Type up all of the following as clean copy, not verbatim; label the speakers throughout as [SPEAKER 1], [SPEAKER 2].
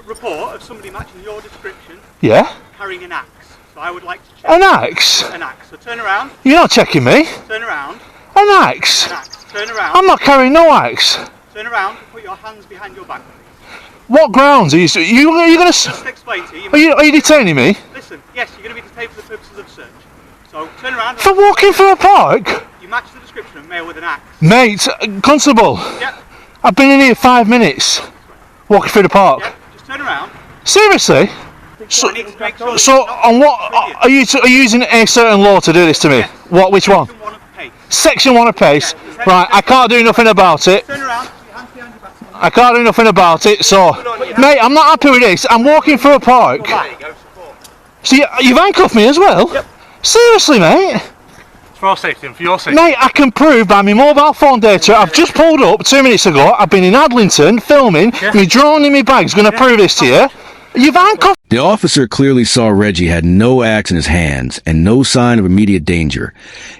[SPEAKER 1] report of somebody matching your description.
[SPEAKER 2] Yeah?
[SPEAKER 1] Carrying an axe. So I would like to check.
[SPEAKER 2] An axe?
[SPEAKER 1] An axe. So turn around.
[SPEAKER 2] You're not checking me.
[SPEAKER 1] Turn around.
[SPEAKER 2] An axe?
[SPEAKER 1] An axe. Turn around.
[SPEAKER 2] I'm not carrying no axe.
[SPEAKER 1] Turn around and put your hands behind your back.
[SPEAKER 2] What grounds are you going to...
[SPEAKER 1] Just explain to you.
[SPEAKER 2] Are you detaining me?
[SPEAKER 1] Listen, yes, you're going to be detained for the purposes of search. So turn around.
[SPEAKER 2] For walking through a park?
[SPEAKER 1] You match the description of male with an axe.
[SPEAKER 2] Mate, constable.
[SPEAKER 1] Yep.
[SPEAKER 2] I've been in here 5 minutes. Walking through the park.
[SPEAKER 1] Yep. Just turn around.
[SPEAKER 2] Seriously? So on what are you using a certain law to do this to me?
[SPEAKER 1] Yes.
[SPEAKER 2] What? Which one?
[SPEAKER 1] Section 1 of pace.
[SPEAKER 2] Section 1 of pace.
[SPEAKER 1] Yeah.
[SPEAKER 2] Right. I can't do nothing about it.
[SPEAKER 1] Turn around. Put your hands behind your back.
[SPEAKER 2] I can't do nothing about it. So, mate, I'm not happy with this. I'm walking through a park. So you've handcuffed me as well?
[SPEAKER 1] Yep.
[SPEAKER 2] Seriously, mate?
[SPEAKER 3] For our safety and for your safety.
[SPEAKER 2] Mate, I can prove by my mobile phone data. I've just pulled up 2 minutes ago. I've been in Adlington filming.
[SPEAKER 3] Yeah.
[SPEAKER 2] My drone in my bag's going to prove this to you. You've handcuffed.
[SPEAKER 4] The officer clearly saw Reggie had no axe in his hands and no sign of immediate danger,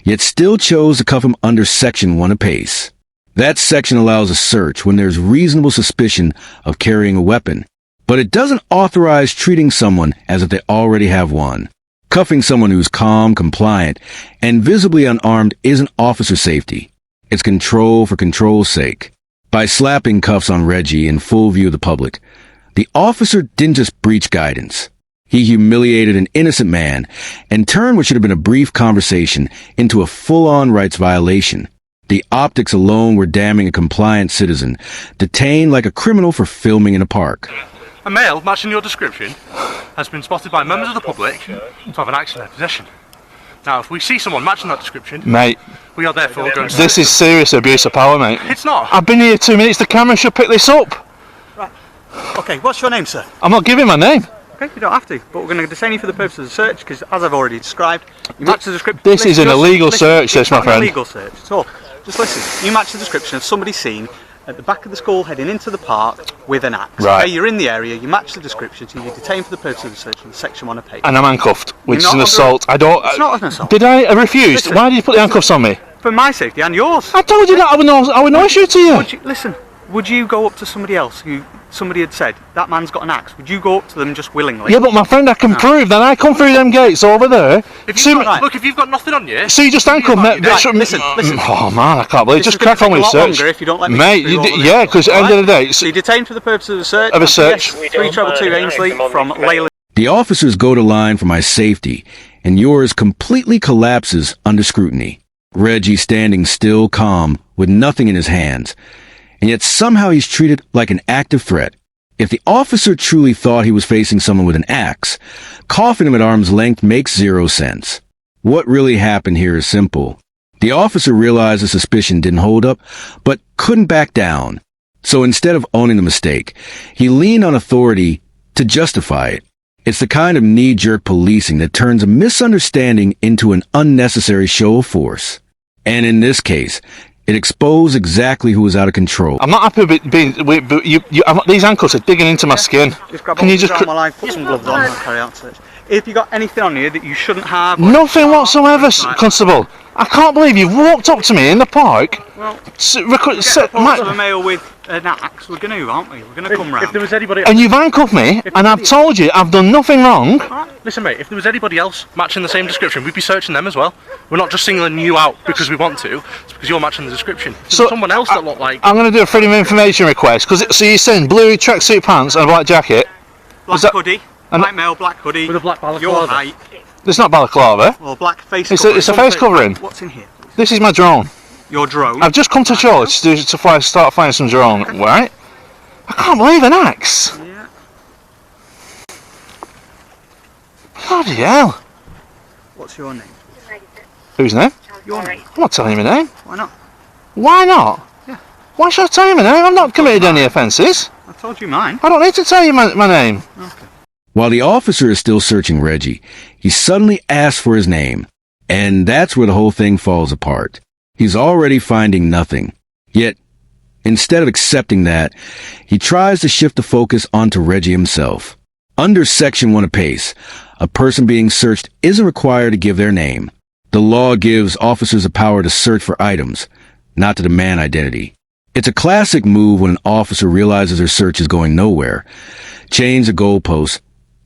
[SPEAKER 4] yet still chose to cuff him under Section 1 of PACE. That section allows a search when there's reasonable suspicion of carrying a weapon, but it doesn't authorize treating someone as if they already have one. Cuffing someone who's calm, compliant, and visibly unarmed isn't officer safety. It's control for control's sake. By slapping cuffs on Reggie in full view of the public, the officer didn't just breach guidance. He humiliated an innocent man and turned what should have been a brief conversation into a full-on rights violation. The optics alone were damning a compliant citizen, detained like a criminal for filming in a park.
[SPEAKER 3] A male matching your description has been spotted by members of the public to have an axe in their possession. Now, if we see someone matching that description,
[SPEAKER 2] Mate,
[SPEAKER 3] we are therefore going to...
[SPEAKER 2] this is serious abuse of power, mate.
[SPEAKER 3] It's not.
[SPEAKER 2] I've been here 2 minutes. The camera should pick this up.
[SPEAKER 1] Right. Okay, what's your name, sir?
[SPEAKER 2] I'm not giving my name.
[SPEAKER 1] Okay, you don't have to, but we're going to detain you for the purpose of the search because, as I've already described, you match the description.
[SPEAKER 2] This is an illegal search, this, my friend.
[SPEAKER 1] It's not an illegal search at all. Just listen. You match the description of somebody seen at the back of the school heading into the park with an axe.
[SPEAKER 2] Right.
[SPEAKER 1] Okay, you're in the area. You match the description, so you're detained for the purpose of the search under Section 1 of PACE.
[SPEAKER 2] And I'm handcuffed, which is
[SPEAKER 1] You're
[SPEAKER 2] an
[SPEAKER 1] not
[SPEAKER 2] assault.
[SPEAKER 1] under-
[SPEAKER 2] I don't.
[SPEAKER 1] It's not an assault.
[SPEAKER 2] Did I refuse?
[SPEAKER 1] Listen.
[SPEAKER 2] Why did you put the handcuffs on me?
[SPEAKER 1] For my safety and yours.
[SPEAKER 2] I told you that I would no issue to you.
[SPEAKER 1] Listen, would you go up to somebody else who somebody had said that man's got an axe? Would you go up to them just willingly?
[SPEAKER 2] Yeah, but my friend, I can prove that I come through them gates over there.
[SPEAKER 3] If you've got, look, if you've got nothing on you...
[SPEAKER 2] So you just handcuffed me.
[SPEAKER 1] Right, listen.
[SPEAKER 2] Oh man, I can't believe.
[SPEAKER 1] This
[SPEAKER 2] Just
[SPEAKER 1] is gonna
[SPEAKER 2] crack on
[SPEAKER 1] take
[SPEAKER 2] with
[SPEAKER 1] a
[SPEAKER 2] the
[SPEAKER 1] lot
[SPEAKER 2] search,
[SPEAKER 1] longer if you don't let me
[SPEAKER 2] mate.
[SPEAKER 1] go through all of
[SPEAKER 2] Yeah,
[SPEAKER 1] this,
[SPEAKER 2] because at the end of the day,
[SPEAKER 1] So you're detained for the purpose of the search.
[SPEAKER 2] Of a search.
[SPEAKER 1] Yes, 322 Ainsley from Leyland.
[SPEAKER 4] The officers go to line for my safety, and yours completely collapses under scrutiny. Reggie standing still calm, with nothing in his hands, and yet somehow he's treated like an active threat. If the officer truly thought he was facing someone with an axe, coughing him at arm's length makes zero sense. What really happened here is simple. The officer realized the suspicion didn't hold up, but couldn't back down. So instead of owning the mistake, he leaned on authority to justify it. It's the kind of knee-jerk policing that turns a misunderstanding into an unnecessary show of force. And in this case, it exposed exactly who was out of control.
[SPEAKER 2] I'm not happy with being. These handcuffs are digging into my skin. Can you just?
[SPEAKER 1] While I put some gloves on and carry out search. If you got anything on you that you shouldn't have.
[SPEAKER 2] Nothing whatsoever, Constable. I can't believe you walked up to me in the park.
[SPEAKER 1] Well, get a male with an axe. We're going to, aren't we? We're going to come round.
[SPEAKER 3] If there was anybody...
[SPEAKER 2] And you've handcuffed me, and I've told you I've done nothing wrong.
[SPEAKER 1] Right.
[SPEAKER 3] Listen, mate, if there was anybody else matching the same description, we'd be searching them as well. We're not just singling you out because we want to. It's because you're matching the description. If
[SPEAKER 2] So,
[SPEAKER 3] someone else that looked like...
[SPEAKER 2] I'm going to do a freedom of information request. So you're saying blue tracksuit pants and a black jacket?
[SPEAKER 1] Black hoodie. White male, black hoodie.
[SPEAKER 3] With a black balaclava.
[SPEAKER 1] Your height.
[SPEAKER 2] It's not balaclava.
[SPEAKER 1] Or black face
[SPEAKER 2] It's
[SPEAKER 1] covering.
[SPEAKER 2] a face covering.
[SPEAKER 1] What's in here?
[SPEAKER 2] This is my drone.
[SPEAKER 1] Your drone.
[SPEAKER 2] I've just come to church to start finding some drone. Right? I can't believe an axe.
[SPEAKER 1] Yeah.
[SPEAKER 2] Bloody hell.
[SPEAKER 1] What's your name?
[SPEAKER 2] Whose name?
[SPEAKER 1] Your name.
[SPEAKER 2] I'm not telling you my name.
[SPEAKER 1] Why not?
[SPEAKER 2] Why not?
[SPEAKER 1] Yeah.
[SPEAKER 2] Why should I tell you my name? I've not committed any offences.
[SPEAKER 1] I told you mine.
[SPEAKER 2] I don't need to tell you my name.
[SPEAKER 1] Okay.
[SPEAKER 4] While the officer is still searching Reggie, he suddenly asks for his name. And that's where the whole thing falls apart. He's already finding nothing. Yet, instead of accepting that, he tries to shift the focus onto Reggie himself. Under Section 1 of PACE, a person being searched isn't required to give their name. The law gives officers the power to search for items, not to demand identity. It's a classic move when an officer realizes their search is going nowhere. Change the goalposts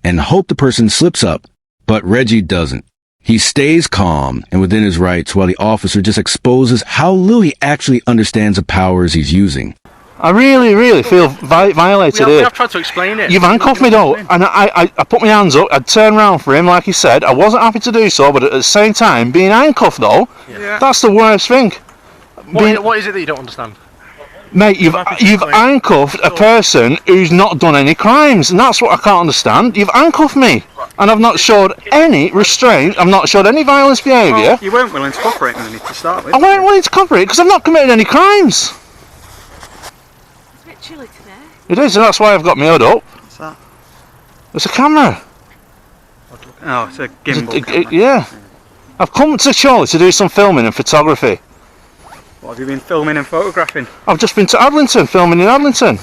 [SPEAKER 4] and hope the person slips up, but Reggie doesn't. He stays calm and within his rights while the officer just exposes how little he actually understands the powers he's using.
[SPEAKER 2] I really feel violated
[SPEAKER 3] We
[SPEAKER 2] here.
[SPEAKER 3] have tried to explain it.
[SPEAKER 2] You've handcuffed me though, and I put my hands up, I'd turn around for him like he said. I wasn't happy to do so, but at the same time, being handcuffed though, that's the worst thing.
[SPEAKER 3] What is it that you don't understand?
[SPEAKER 2] Mate, you've handcuffed a person who's not done any crimes, and that's what I can't understand. You've handcuffed me, and I've not showed any restraint, I've not showed any violence behaviour.
[SPEAKER 1] Well, you weren't willing to cooperate in the to start with.
[SPEAKER 2] I weren't willing to cooperate because I've not committed any crimes.
[SPEAKER 5] It's a bit chilly today.
[SPEAKER 2] It is, and that's why I've got my hood up.
[SPEAKER 1] What's that?
[SPEAKER 2] It's a camera.
[SPEAKER 1] Oh, it's a gimbal camera.
[SPEAKER 2] Yeah. I've come to Chorley to do some filming and photography.
[SPEAKER 1] What have you been filming and photographing?
[SPEAKER 2] I've just been to Adlington, filming in Adlington.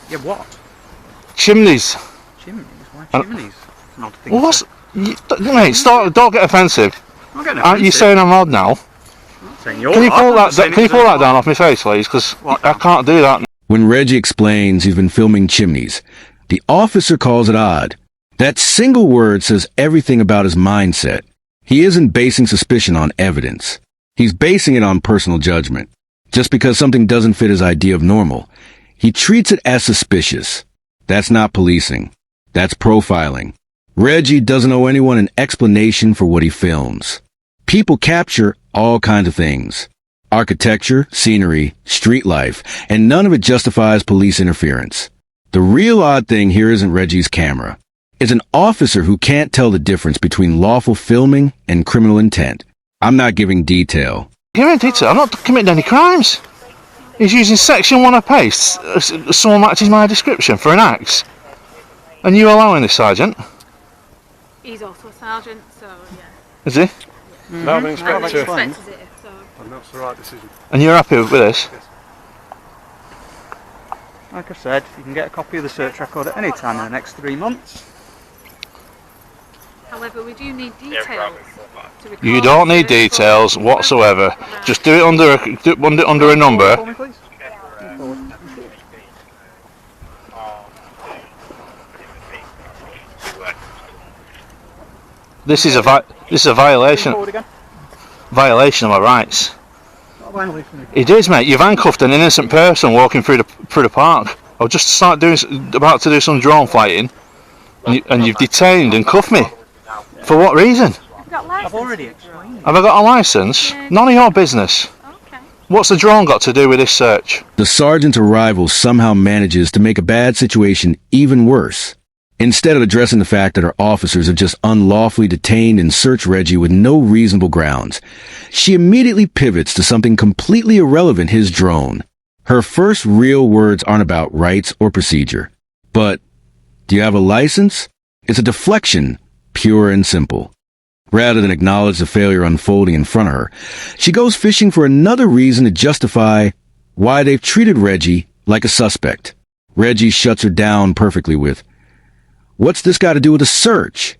[SPEAKER 1] Yeah, what?
[SPEAKER 2] Chimneys.
[SPEAKER 1] Chimneys? Why chimneys? It's an odd thing
[SPEAKER 2] Well,
[SPEAKER 1] to
[SPEAKER 2] what's...
[SPEAKER 1] say.
[SPEAKER 2] Mate, don't get offensive.
[SPEAKER 1] I'm getting
[SPEAKER 2] Aren't you
[SPEAKER 1] offensive.
[SPEAKER 2] saying I'm odd now?
[SPEAKER 1] I'm not saying you're
[SPEAKER 2] Can you
[SPEAKER 1] odd,
[SPEAKER 2] pull
[SPEAKER 1] I'm
[SPEAKER 2] that,
[SPEAKER 1] saying
[SPEAKER 2] can you
[SPEAKER 1] it
[SPEAKER 2] pull
[SPEAKER 1] was
[SPEAKER 2] that
[SPEAKER 1] a-
[SPEAKER 2] down off my face, please? Because
[SPEAKER 1] What
[SPEAKER 2] I
[SPEAKER 1] down?
[SPEAKER 2] can't do that.
[SPEAKER 4] When Reggie explains he's been filming chimneys, the officer calls it odd. That single word says everything about his mindset. He isn't basing suspicion on evidence. He's basing it on personal judgment. Just because something doesn't fit his idea of normal, he treats it as suspicious. That's not policing. That's profiling. Reggie doesn't owe anyone an explanation for what he films. People capture all kinds of things. Architecture, scenery, street life, and none of it justifies police interference. The real odd thing here isn't Reggie's camera. It's an officer who can't tell the difference between lawful filming and criminal intent. I'm not giving detail.
[SPEAKER 2] Give me detail. I'm not committing any crimes. He's using section 1 of PACE. Someone matches my description for an axe. And you allowing this, Sergeant?
[SPEAKER 5] He's also a sergeant, so yeah.
[SPEAKER 2] Is he?
[SPEAKER 3] No, the
[SPEAKER 5] I
[SPEAKER 3] inspector.
[SPEAKER 5] expected it, so.
[SPEAKER 3] And that's the right decision.
[SPEAKER 2] And you're happy with this?
[SPEAKER 1] Like I said, you can get a copy of the search record at any time in the next 3 months.
[SPEAKER 5] However, we do need details. To record
[SPEAKER 2] You don't need
[SPEAKER 5] the
[SPEAKER 2] details
[SPEAKER 5] report.
[SPEAKER 2] whatsoever. Just do it under a number.
[SPEAKER 1] For me, please.
[SPEAKER 2] This is a violation
[SPEAKER 1] Forward again.
[SPEAKER 2] of my rights.
[SPEAKER 1] Not a violation.
[SPEAKER 2] It is, mate. You've handcuffed an innocent person walking through the park. I'll just about to do some drone flighting, and you've detained and cuffed me. For what reason?
[SPEAKER 5] You've got license.
[SPEAKER 1] I've already explained.
[SPEAKER 2] Have I got a license? None of your business.
[SPEAKER 5] Okay.
[SPEAKER 2] What's the drone got to do with this search?
[SPEAKER 4] The sergeant's arrival somehow manages to make a bad situation even worse. Instead of addressing the fact that her officers have just unlawfully detained and searched Reggie with no reasonable grounds, she immediately pivots to something completely irrelevant: his drone. Her first real words aren't about rights or procedure. But, do you have a license? It's a deflection, pure and simple. Rather than acknowledge the failure unfolding in front of her, she goes fishing for another reason to justify why they've treated Reggie like a suspect. Reggie shuts her down perfectly with, "What's this got to do with a search?"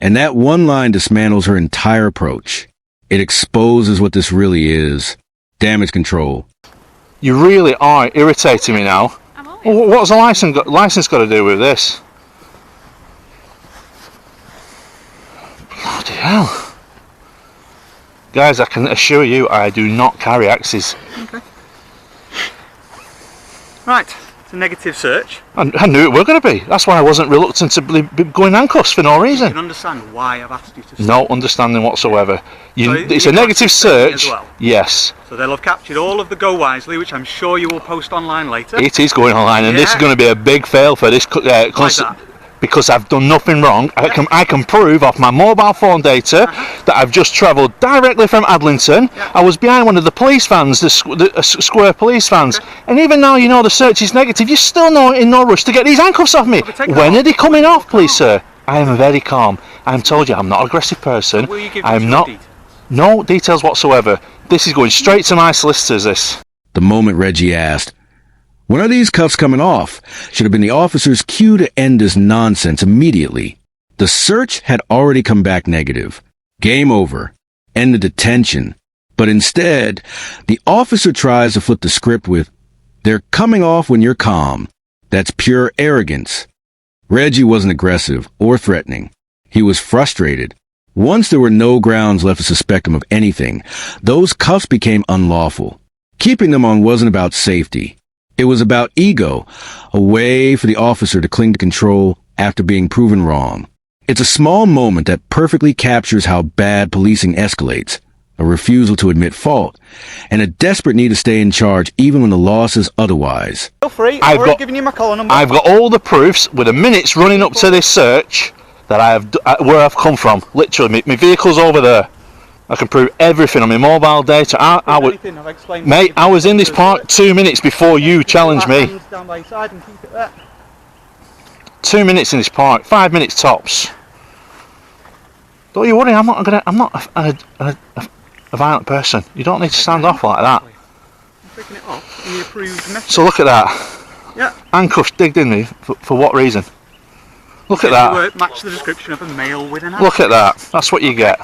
[SPEAKER 4] And that one line dismantles her entire approach. It exposes what this really is: damage control.
[SPEAKER 2] You really are irritating me now.
[SPEAKER 5] I'm always.
[SPEAKER 2] Well, what's a license got to do with this? Bloody hell. Guys, I can assure you I do not carry axes.
[SPEAKER 1] Right, it's a negative search.
[SPEAKER 2] I knew it were going to be. That's why I wasn't reluctant to be going handcuffs for no
[SPEAKER 1] You
[SPEAKER 2] reason.
[SPEAKER 1] can understand why I've asked you to stop.
[SPEAKER 2] No understanding whatsoever.
[SPEAKER 1] So
[SPEAKER 2] It's
[SPEAKER 1] you
[SPEAKER 2] a negative
[SPEAKER 1] got this as
[SPEAKER 2] search.
[SPEAKER 1] well?
[SPEAKER 2] Yes,
[SPEAKER 1] So they'll have captured all of the Go Wisely, which I'm sure you will post online later.
[SPEAKER 2] it is going online, and this is
[SPEAKER 1] Yeah.
[SPEAKER 2] going to be a big fail for this
[SPEAKER 1] Why is that?
[SPEAKER 2] because I've done nothing wrong. I can prove off my mobile phone data that I've just travelled directly from Adlington.
[SPEAKER 1] Yeah.
[SPEAKER 2] I was behind one of the police vans, the square police vans, and even now you know the search is negative. You're still in no rush to get these handcuffs off me.
[SPEAKER 1] Well, take them
[SPEAKER 2] When
[SPEAKER 1] off.
[SPEAKER 2] are they coming off, please, sir? I am very calm. I'm told you I'm not an aggressive person.
[SPEAKER 1] Will you give
[SPEAKER 2] I'm
[SPEAKER 1] me
[SPEAKER 2] not.
[SPEAKER 1] details?
[SPEAKER 2] No details whatsoever. This is going straight to my solicitors. This.
[SPEAKER 4] The moment Reggie asked, "When are these cuffs coming off?" should have been the officer's cue to end this nonsense immediately. The search had already come back negative. Game over. End the detention. But instead, the officer tries to flip the script with, They're coming off when you're calm. That's pure arrogance. Reggie wasn't aggressive or threatening. He was frustrated. Once there were no grounds left to suspect him of anything, those cuffs became unlawful. Keeping them on wasn't about safety. It was about ego, a way for the officer to cling to control after being proven wrong. It's a small moment that perfectly captures how bad policing escalates, a refusal to admit fault, and a desperate need to stay in charge even when the law says otherwise.
[SPEAKER 1] Feel free, I've already given you my collar number.
[SPEAKER 2] I've got all the proofs with the minutes running up to this search that I have, where I've come from. Literally, my vehicle's over there. I can prove everything on my mobile data. Mate, I was in this park 2 minutes before you challenged me. 2 minutes in this park, 5 minutes tops. Don't you worry, I'm not a violent person. You don't need to stand off like that. So look at that.
[SPEAKER 1] Yeah.
[SPEAKER 2] Handcuffs digged in me for what reason? Look at that.
[SPEAKER 1] Match the description of a male with an handcuff.
[SPEAKER 2] Look at that. That's what you get.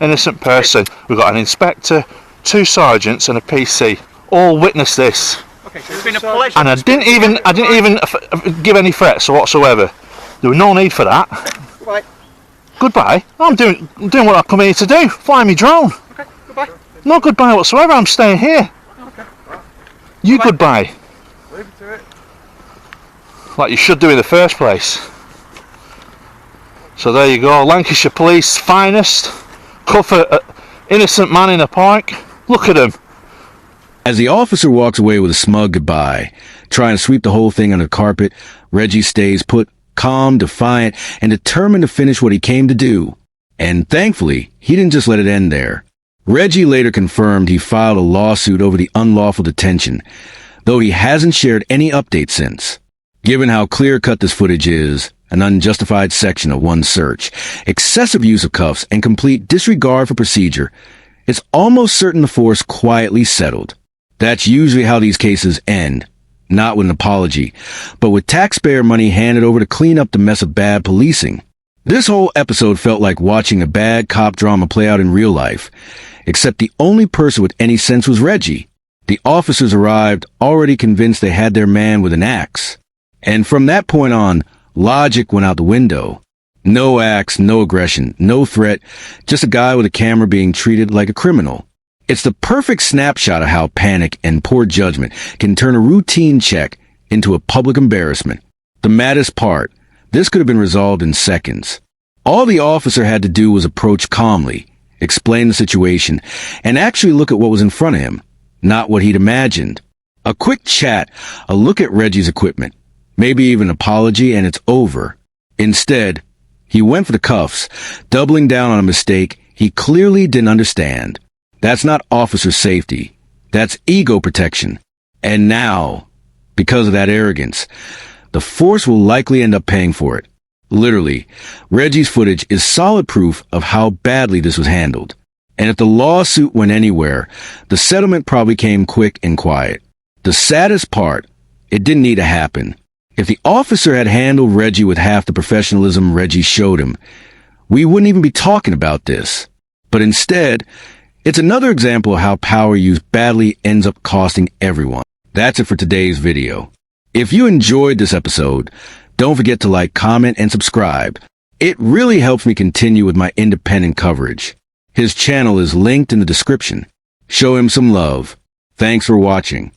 [SPEAKER 2] Innocent person. We've got an inspector, 2 sergeants, and a PC. All witness this.
[SPEAKER 1] Okay, so it's been a pleasure.
[SPEAKER 2] And I didn't even give any threats whatsoever. There was no need for that.
[SPEAKER 1] Goodbye.
[SPEAKER 2] Goodbye. I'm doing what I come here to do. Fly me drone.
[SPEAKER 1] Okay, goodbye.
[SPEAKER 2] No goodbye whatsoever. I'm staying here.
[SPEAKER 1] Okay.
[SPEAKER 2] You goodbye.
[SPEAKER 1] Leave it to it.
[SPEAKER 2] Like you should do in the first place. So there you go. Lancashire Police finest. Cuff an innocent man in a park. Look at him.
[SPEAKER 4] As the officer walks away with a smug goodbye, trying to sweep the whole thing under the carpet, Reggie stays put, calm, defiant, and determined to finish what he came to do. And thankfully, he didn't just let it end there. Reggie later confirmed he filed a lawsuit over the unlawful detention, though he hasn't shared any updates since. Given how clear-cut this footage is, an unjustified section of one search, excessive use of cuffs, and complete disregard for procedure, it's almost certain the force quietly settled. That's usually how these cases end, not with an apology, but with taxpayer money handed over to clean up the mess of bad policing. This whole episode felt like watching a bad cop drama play out in real life, except the only person with any sense was Reggie. The officers arrived already convinced they had their man with an axe. And from that point on, logic went out the window. No axe, no aggression, no threat, just a guy with a camera being treated like a criminal. It's the perfect snapshot of how panic and poor judgment can turn a routine check into a public embarrassment. The maddest part, this could have been resolved in seconds. All the officer had to do was approach calmly, explain the situation, and actually look at what was in front of him, not what he'd imagined. A quick chat, a look at Reggie's equipment, maybe even an apology, and it's over. Instead, he went for the cuffs, doubling down on a mistake he clearly didn't understand. That's not officer safety. That's ego protection. And now, because of that arrogance, the force will likely end up paying for it. Literally, Reggie's footage is solid proof of how badly this was handled. And if the lawsuit went anywhere, the settlement probably came quick and quiet. The saddest part, it didn't need to happen. If the officer had handled Reggie with half the professionalism Reggie showed him, we wouldn't even be talking about this. But instead, it's another example of how power used badly ends up costing everyone. That's it for today's video. If you enjoyed this episode, don't forget to like, comment, and subscribe. It really helps me continue with my independent coverage. His channel is linked in the description. Show him some love. Thanks for watching.